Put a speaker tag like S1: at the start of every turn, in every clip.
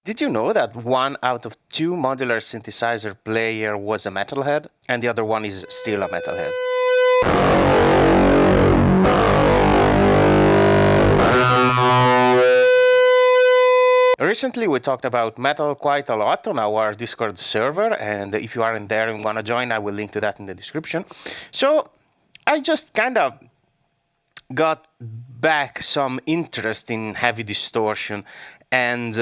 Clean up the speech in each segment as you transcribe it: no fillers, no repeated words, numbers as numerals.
S1: Did you know that 1 out of 2 modular synthesizer player was a metalhead, and the other one is still a metalhead? Recently we talked about metal quite a lot on our Discord server, and if you aren't there and want to join, I will link to that in the description. So I just kind of got back some interest in heavy distortion and,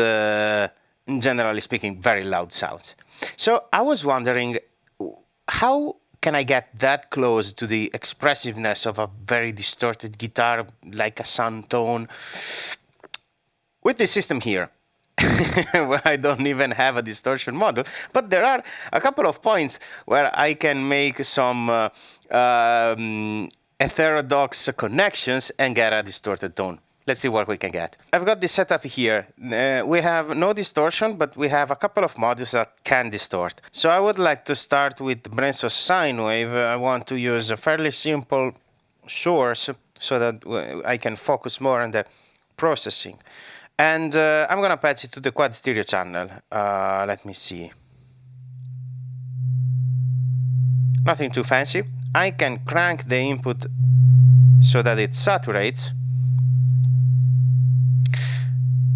S1: generally speaking, very loud sounds. So I was wondering, how can I get that close to the expressiveness of a very distorted guitar, like a sun tone, with this system here? Where I don't even have a distortion module, but there are a couple of points where I can make some heterodox connections and get a distorted tone. Let's see what we can get. I've got this setup here. We have no distortion, but we have a couple of modules that can distort. So I would like to start with brainstorm sine wave. I want to use a fairly simple source so that I can focus more on the processing. And I'm going to patch it to the quad stereo channel. Let me see. Nothing too fancy. I can crank the input so that it saturates.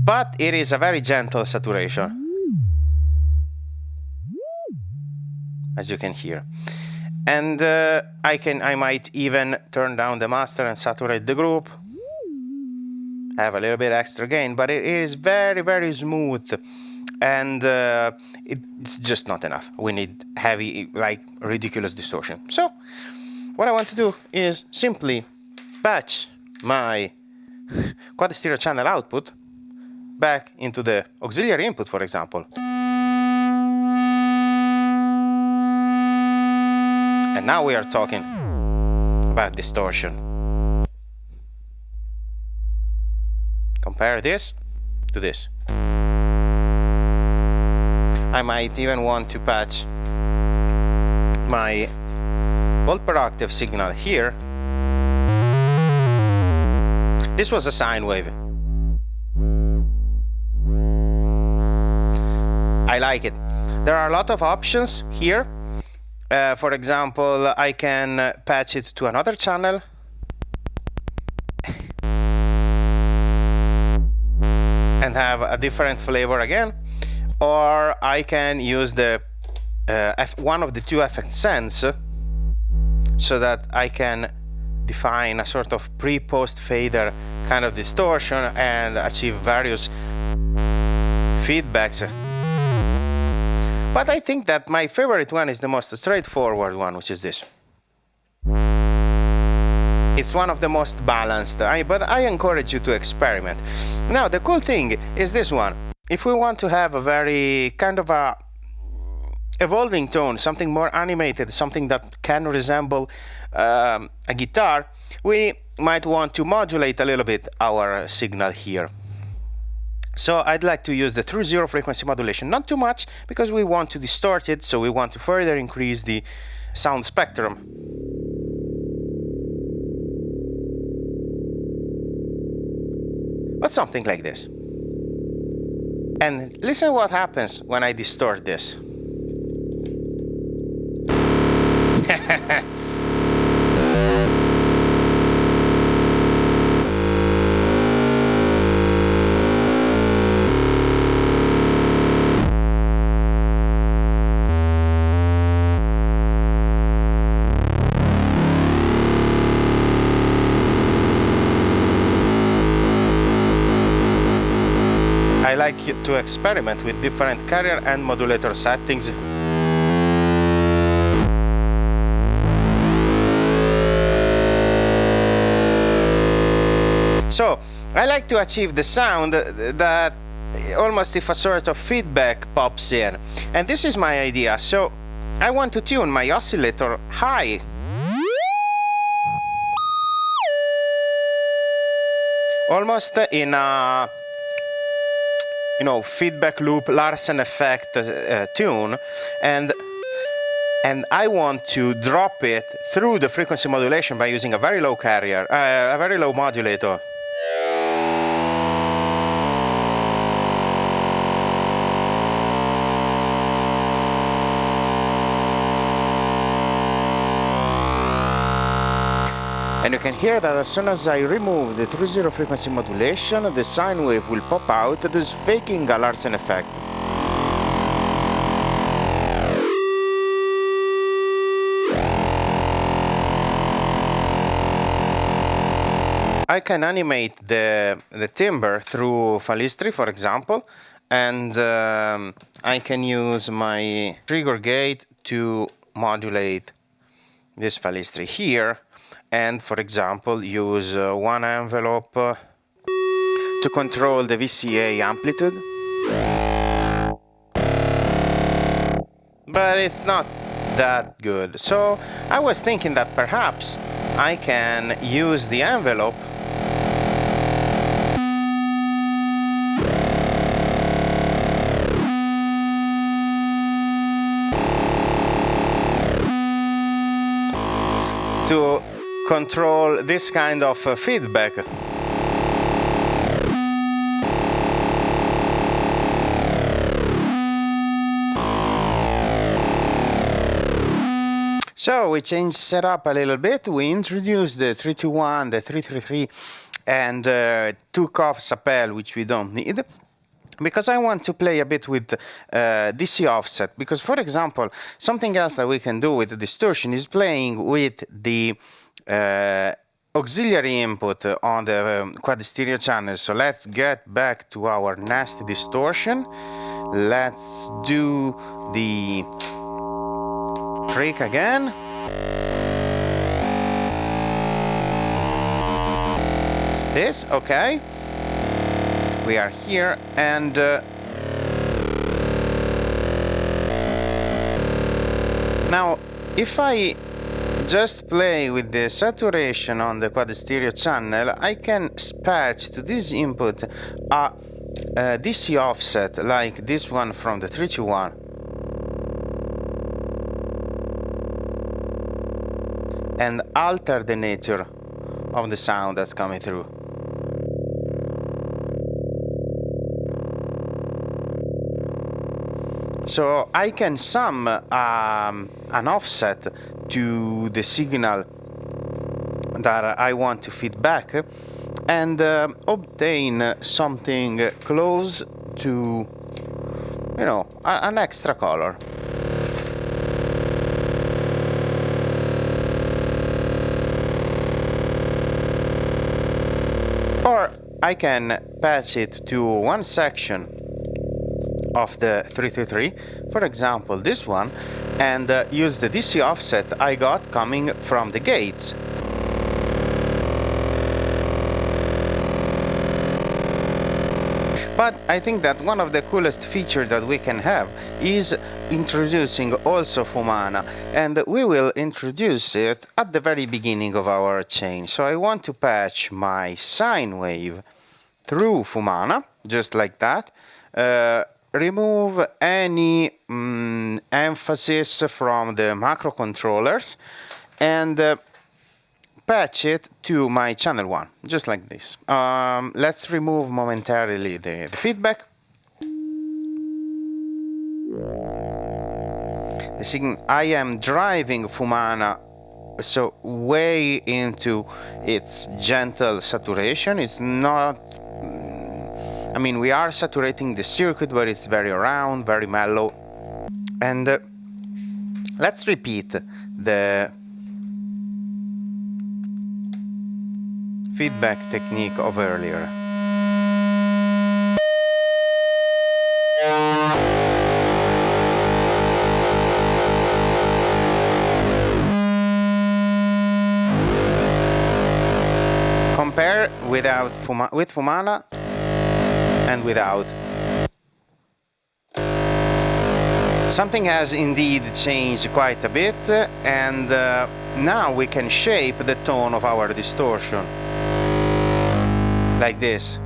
S1: But it is a very gentle saturation, as you can hear. And I might even turn down the master and saturate the group. Have a little bit extra gain, but it is very, very smooth, and it's just not enough. We need heavy, like ridiculous distortion. So what I want to do is simply patch my quad stereo channel output back into the auxiliary input, for example. And now we are talking about distortion. Compare this to this. I might even want to patch my volt per octave signal here. This was a sine wave. I like it. There are a lot of options here. For example, I can patch it to another channel. And have a different flavor again, or I can use the one of the two effect sends, so that I can define a sort of pre-post fader kind of distortion and achieve various feedbacks. But I think that my favorite one is the most straightforward one, which is this. It's one of the most balanced, but I encourage you to experiment. Now, the cool thing is this one. If we want to have a very kind of a evolving tone, something more animated, something that can resemble a guitar, we might want to modulate a little bit our signal here. So I'd like to use the through zero frequency modulation, not too much, because we want to distort it, so we want to further increase the sound spectrum. But something like this. And listen what happens when I distort this. I like to experiment with different carrier and modulator settings. So I like to achieve the sound that almost if a sort of feedback pops in. And this is my idea. So I want to tune my oscillator high. Almost in a feedback loop, Larsen effect tune, and I want to drop it through the frequency modulation by using a very low carrier, a very low modulator. And you can hear that as soon as I remove the 3-0 frequency modulation, the sine wave will pop out, thus faking a Larsen effect. I can animate the timbre through FALISTRI, for example, and I can use my trigger gate to modulate this FALISTRI here, and for example use one envelope to control the VCA amplitude. But it's not that good, so I was thinking that perhaps I can use the envelope to control this kind of feedback. So we changed setup a little bit. We introduced the 321, the 333, and took off Sapel, which we don't need, because I want to play a bit with DC offset. Because, for example, something else that we can do with the distortion is playing with the auxiliary input on the quad stereo channel. So let's get back to our nasty distortion. Let's do the trick again. This, okay. We are here, and now if I just play with the saturation on the quad stereo channel, I can patch to this input a DC offset like this one from the 321, and alter the nature of the sound that's coming through. So I can sum an offset to the signal that I want to feed back, and obtain something close to, you know, an extra color. Or I can patch it to one section of the 333, for example this one, and use the DC offset I got coming from the gates. But I think that one of the coolest features that we can have is introducing also FUMANA, and we will introduce it at the very beginning of our change. So I want to patch my sine wave through FUMANA, just like that. Remove any emphasis from the macrocontrollers, and patch it to my channel 1, just like this. Let's remove momentarily the feedback. The signal, I am driving FUMANA so way into its gentle saturation. It's not, I mean, we are saturating the circuit, but it's very round, very mellow. And let's repeat the feedback technique of earlier. Compare without with FUMANA and without. Something has indeed changed quite a bit, and now we can shape the tone of our distortion like this.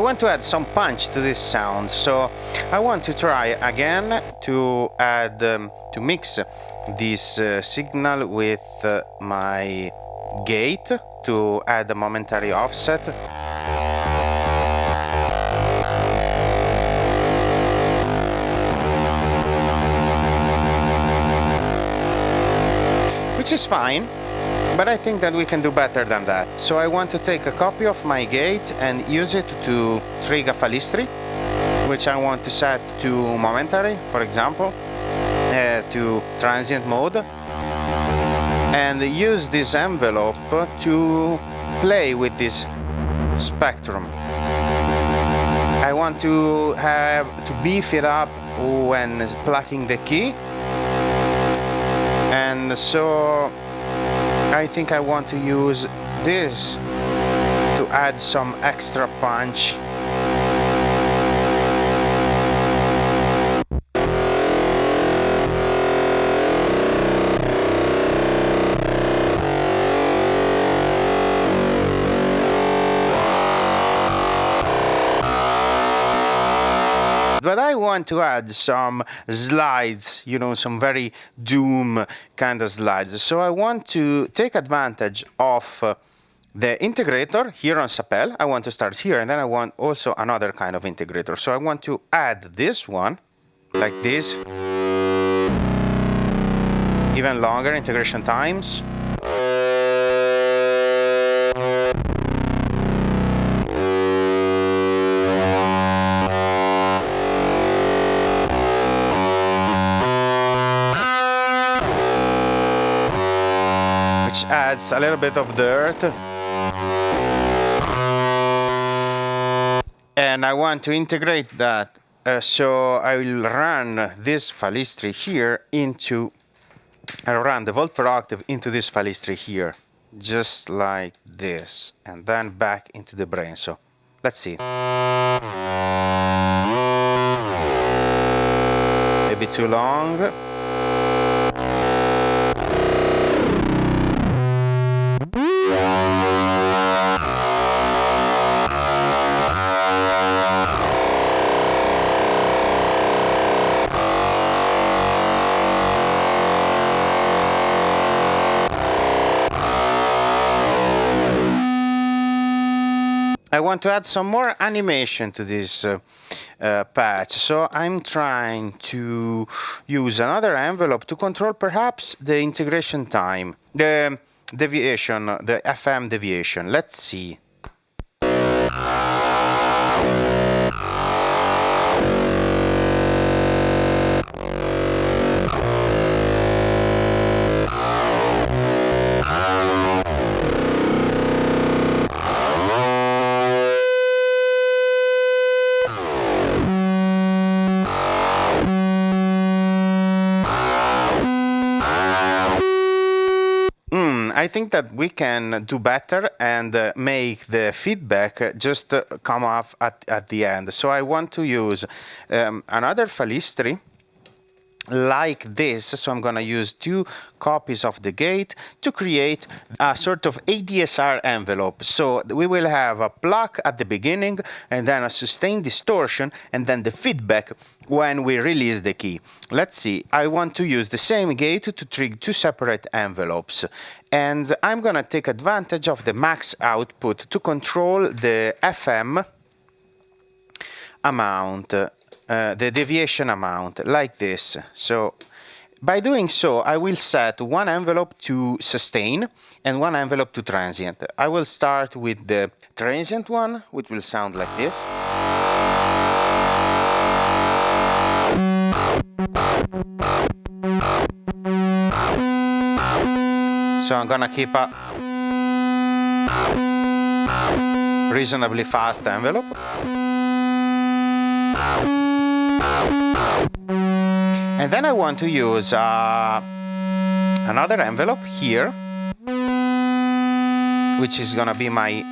S1: want to add some punch to this sound, so I want to try again to add, to mix this signal with my gate to add a momentary offset. Which is fine, but I think that we can do better than that. So I want to take a copy of my gate and use it to trigger FALISTRI, which I want to set to momentary, for example, to transient mode, and use this envelope to play with this spectrum. I want to beef it up when plucking the key. And so I think I want to use this to add some extra punch. But I want to add some slides, you know, some very doom kind of slides. So I want to take advantage of the integrator here on Sapel. I want to start here, and then I want also another kind of integrator. So I want to add this one, like this, even longer integration times. Adds a little bit of dirt, and I want to integrate that, so I will run this FALISTRI here into, I'll run the volt per octave into this FALISTRI here, just like this, and then back into the brain. So let's see. Maybe too long. I want to add some more animation to this patch, so I'm trying to use another envelope to control perhaps the integration time, the deviation, the FM deviation. Let's see. I think that we can do better and make the feedback just come off at the end. So I want to use another FALISTRI like this. So I'm going to use 2 copies of the gate to create a sort of ADSR envelope. So we will have a pluck at the beginning, and then a sustained distortion, and then the feedback when we release the key. Let's see. I want to use the same gate to trigger 2 separate envelopes. And I'm going to take advantage of the max output to control the FM amount, the deviation amount, like this. So by doing so, I will set one envelope to sustain and one envelope to transient. I will start with the transient one, which will sound like this. So I'm gonna keep a reasonably fast envelope. And then I want to use another envelope here, which is gonna be my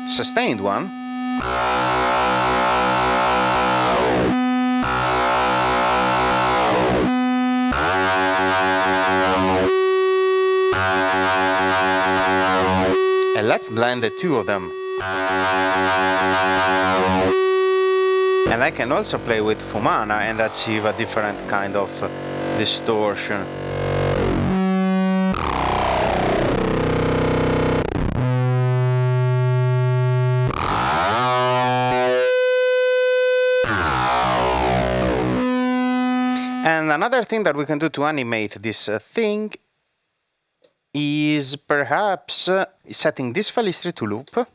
S1: sustained one. And let's blend the 2 of them. And I can also play with FUMANA and achieve a different kind of distortion. And another thing that we can do to animate this thing is perhaps setting this FALISTRI to loop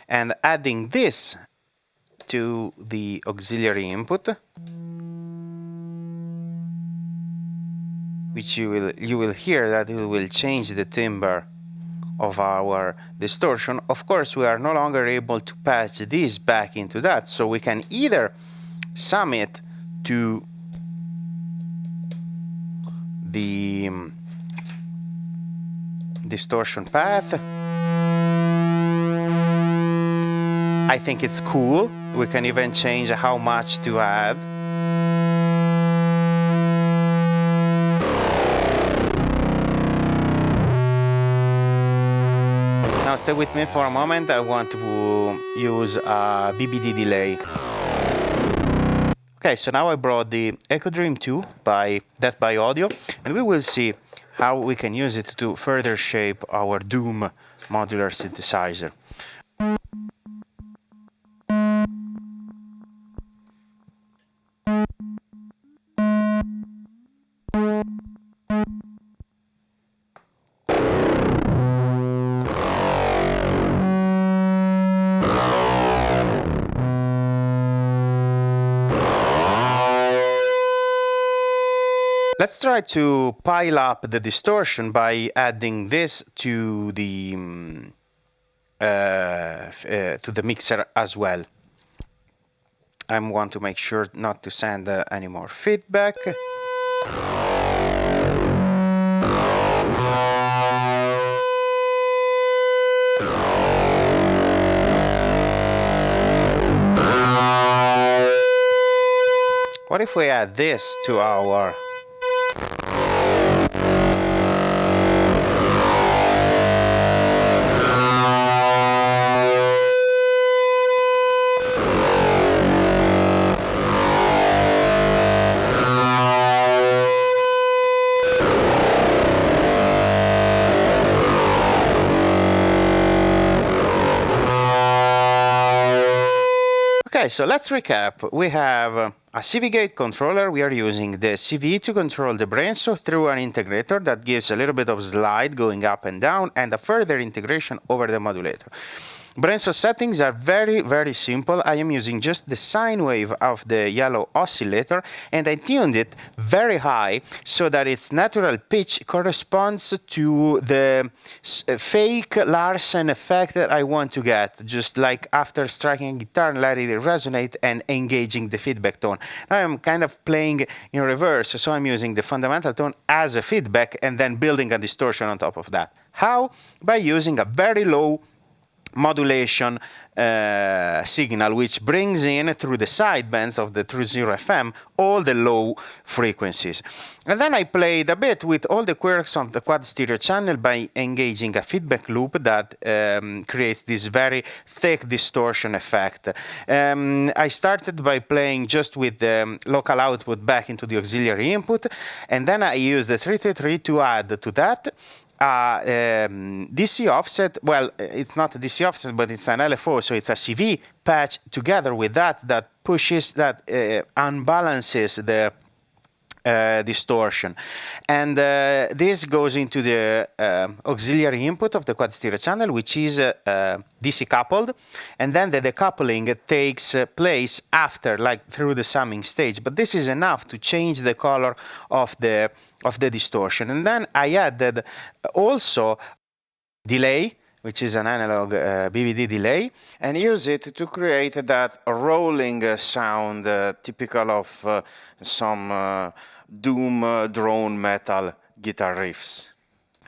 S1: and adding this to the auxiliary input, which you will hear that it will change the timbre of our distortion. Of course, we are no longer able to patch this back into that, so we can either sum it to the distortion path. I think it's cool. We can even change how much to add. Now stay with me for a moment. I want to use a BBD delay. Okay, so now I brought the Echo Dream 2 by Death by Audio, and we will see how we can use it to further shape our Doom modular synthesizer. Let's try to pile up the distortion by adding this to the mixer as well. I want to make sure not to send any more feedback. What if we add this to our Okay, so let's recap. We have a CV gate controller. We are using the CV to control the brainstorm through an integrator that gives a little bit of slide going up and down and a further integration over the modulator. Brainstorm settings are very, very simple. I am using just the sine wave of the yellow oscillator, and I tuned it very high so that its natural pitch corresponds to the fake Larsen effect that I want to get, just like after striking a guitar and letting it resonate and engaging the feedback tone. Now I'm kind of playing in reverse, so I'm using the fundamental tone as a feedback and then building a distortion on top of that. How? By using a very low modulation signal, which brings in through the sidebands of the 30 FM all the low frequencies. And then I played a bit with all the quirks of the quad stereo channel by engaging a feedback loop that creates this very thick distortion effect. I started by playing just with the local output back into the auxiliary input, and then I used the 333 to add to that DC offset. Well, it's not a DC offset, but it's an LFO, so it's a CV patch together with that pushes, that unbalances the distortion. And this goes into the auxiliary input of the quad stereo channel, which is DC coupled, and then the decoupling takes place after, like through the summing stage. But this is enough to change the color of the distortion. And then I added also delay, which is an analog BVD delay, and use it to create that rolling sound typical of some doom drone metal guitar riffs.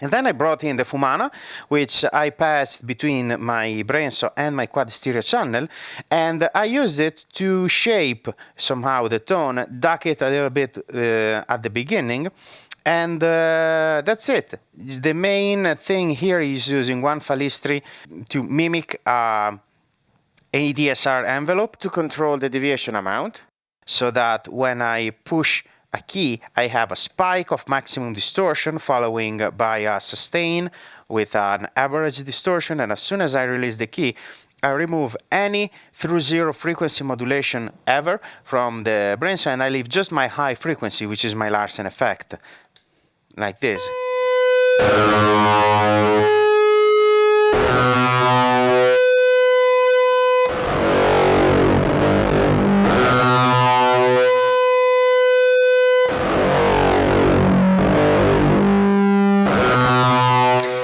S1: And then I brought in the FUMANA, which I patched between my brainstorm and my quad stereo channel, and I used it to shape somehow the tone, duck it a little bit at the beginning, and that's it. The main thing here is using one FALISTRI to mimic ADSR envelope to control the deviation amount, so that when I push a key, I have a spike of maximum distortion following by a sustain with an average distortion, and as soon as I release the key, I remove any through zero frequency modulation ever from the brainstem, and I leave just my high frequency, which is my Larsen effect, like this.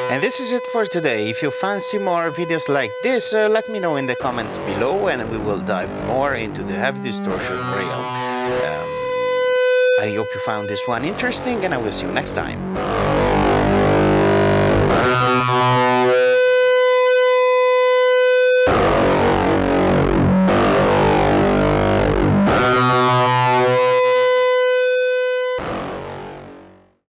S1: And this is it for today. If you fancy more videos like this, let me know in the comments below, and we will dive more into the heavy distortion realm. I hope you found this one interesting, and I will see you next time.